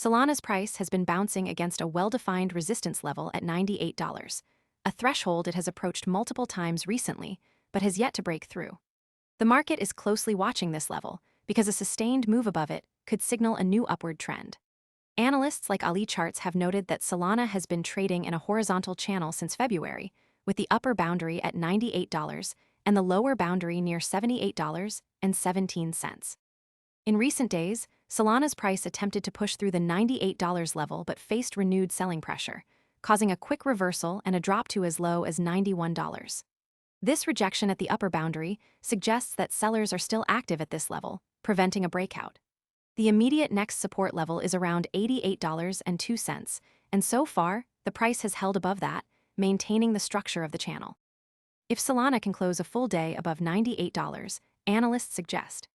Solana's price has been bouncing against a well-defined resistance level at $98, a threshold it has approached multiple times recently, but has yet to break through. The market is closely watching this level because a sustained move above it could signal a new upward trend. Analysts like Ali Charts have noted that Solana has been trading in a horizontal channel since February, with the upper boundary at $98 and the lower boundary near $78.17. In recent days, Solana's price attempted to push through the $98 level but faced renewed selling pressure, causing a quick reversal and a drop to as low as $91. This rejection at the upper boundary suggests that sellers are still active at this level, preventing a breakout. The immediate next support level is around $88.02, and so far, the price has held above that, maintaining the structure of the channel. If Solana can close a full day above $98, analysts suggest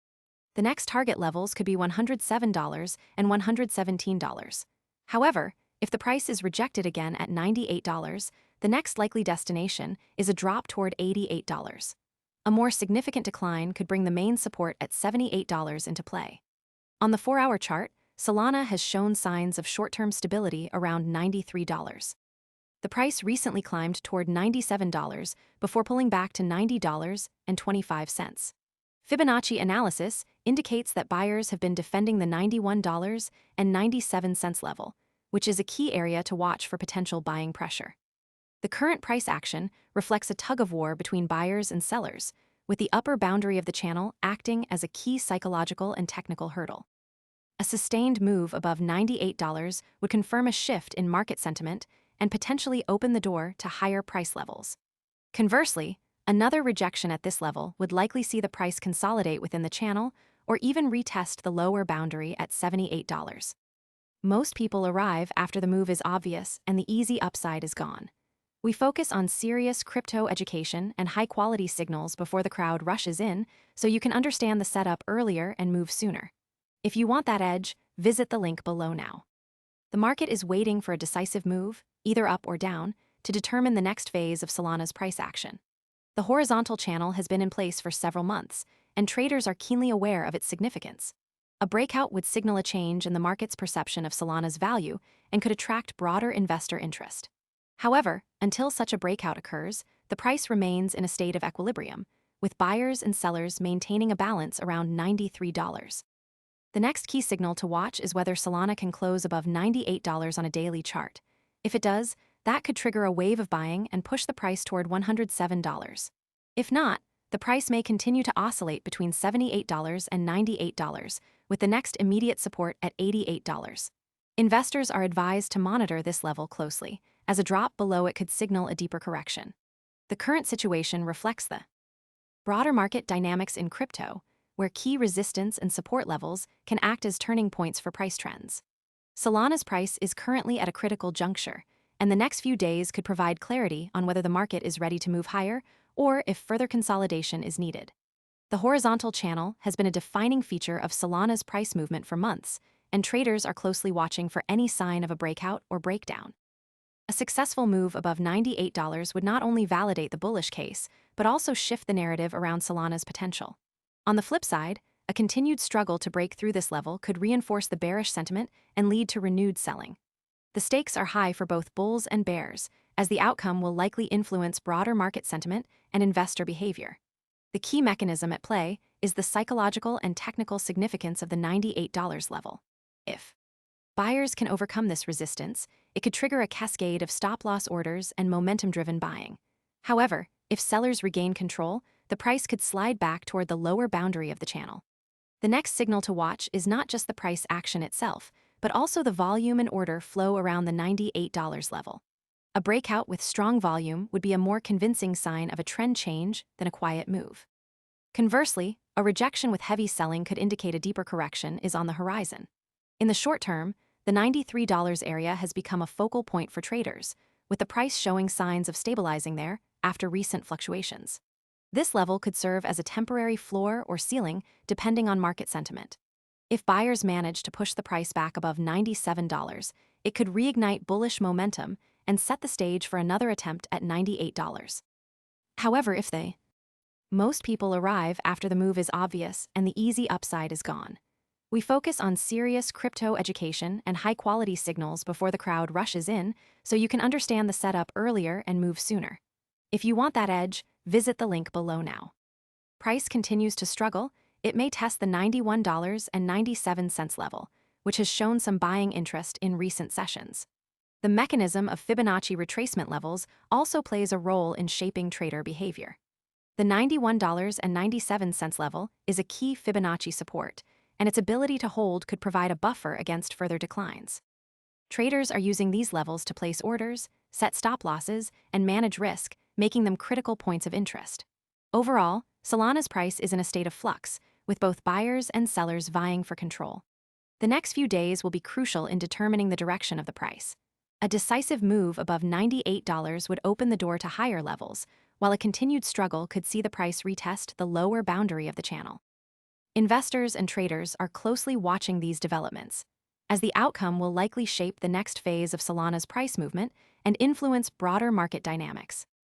the next target levels could be $107 and $117. However, if the price is rejected again at $98, the next likely destination is a drop toward $88. A more significant decline could bring the main support at $78 into play. On the 4-hour chart, Solana has shown signs of short-term stability around $93. The price recently climbed toward $97 before pulling back to $90.25. Fibonacci analysis indicates that buyers have been defending the $91.97 level, which is a key area to watch for potential buying pressure. The current price action reflects a tug-of-war between buyers and sellers, with the upper boundary of the channel acting as a key psychological and technical hurdle. A sustained move above $98 would confirm a shift in market sentiment and potentially open the door to higher price levels. Conversely, another rejection at this level would likely see the price consolidate within the channel or even retest the lower boundary at $78. Most people arrive after the move is obvious and the easy upside is gone. We focus on serious crypto education and high-quality signals before the crowd rushes in, so you can understand the setup earlier and move sooner. If you want that edge, visit the link below now. The market is waiting for a decisive move, either up or down, to determine the next phase of Solana's price action. The horizontal channel has been in place for several months, and traders are keenly aware of its significance. A breakout would signal a change in the market's perception of Solana's value and could attract broader investor interest. However, until such a breakout occurs, the price remains in a state of equilibrium, with buyers and sellers maintaining a balance around $93. The next key signal to watch is whether Solana can close above $98 on a daily chart. If it does, that could trigger a wave of buying and push the price toward $107. If not, the price may continue to oscillate between $78 and $98, with the next immediate support at $88. Investors are advised to monitor this level closely, as a drop below it could signal a deeper correction. The current situation reflects the broader market dynamics in crypto, where key resistance and support levels can act as turning points for price trends. Solana's price is currently at a critical juncture, and the next few days could provide clarity on whether the market is ready to move higher or if further consolidation is needed. The horizontal channel has been a defining feature of Solana's price movement for months, and traders are closely watching for any sign of a breakout or breakdown. A successful move above $98 would not only validate the bullish case, but also shift the narrative around Solana's potential. On the flip side, a continued struggle to break through this level could reinforce the bearish sentiment and lead to renewed selling. The stakes are high for both bulls and bears, as the outcome will likely influence broader market sentiment and investor behavior. The key mechanism at play is the psychological and technical significance of the $98 level. If buyers can overcome this resistance, it could trigger a cascade of stop-loss orders and momentum-driven buying. However, if sellers regain control, the price could slide back toward the lower boundary of the channel. The next signal to watch is not just the price action itself, but also the volume and order flow around the $98 level. A breakout with strong volume would be a more convincing sign of a trend change than a quiet move. Conversely, a rejection with heavy selling could indicate a deeper correction is on the horizon. In the short term, the $93 area has become a focal point for traders, with the price showing signs of stabilizing there after recent fluctuations. This level could serve as a temporary floor or ceiling depending on market sentiment. If buyers manage to push the price back above $97, it could reignite bullish momentum and set the stage for another attempt at $98. However, most people arrive after the move is obvious and the easy upside is gone. We focus on serious crypto education and high-quality signals before the crowd rushes in, so you can understand the setup earlier and move sooner. If you want that edge, visit the link below now. Price continues to struggle. It may test the $91.97 level, which has shown some buying interest in recent sessions. The mechanism of Fibonacci retracement levels also plays a role in shaping trader behavior. The $91.97 level is a key Fibonacci support, and its ability to hold could provide a buffer against further declines. Traders are using these levels to place orders, set stop losses, and manage risk, making them critical points of interest. Overall, Solana's price is in a state of flux, with both buyers and sellers vying for control. The next few days will be crucial in determining the direction of the price. A decisive move above $98 would open the door to higher levels, while a continued struggle could see the price retest the lower boundary of the channel. Investors and traders are closely watching these developments, as the outcome will likely shape the next phase of Solana's price movement and influence broader market dynamics.